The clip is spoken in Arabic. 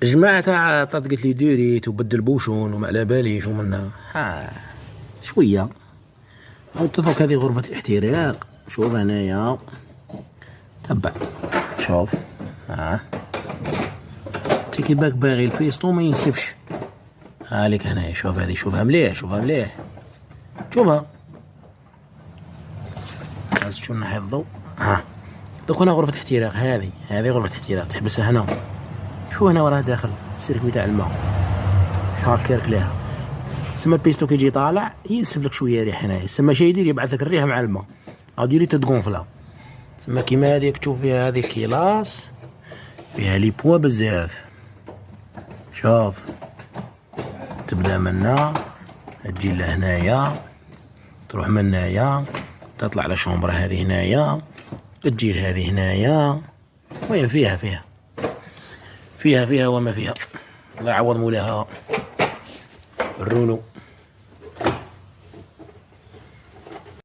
الجماعة تاع عطات قالت لي ديريت وبدل بوشون وما على باليش ومنها شوية. درك هذه غرفة الاحتراق. شوف هنايا تبع. شوف انت كي باك باغي البيستون ما ينسفش. هاليك هنايا شوف هذه شوفها مليح شوفها مليح شوفها. خاص شو نحي الضوء. دوك هنا غرفة احتراق. هذه غرفة احتراق تحبسها هنا. شو هنا وراه داخل السيركوي تاع الماء شحال كيركليها. سما البيستون كي يجي طالع ينسف لك شويه ريح هنايا. سما شي يدير يبعث لك الريح مع الماء غادي تتغونفلا. سما كيما هذيك تشوف فيها هذه كيلاس فيها لي بوا بزاف. شوف تبدا منا تجي لهنايا تروح من هنايا تطلع لشومبرا هذه هنايا تجي لهذه هنايا. وين فيها وما فيها. الله يعوض مولاها الرونو.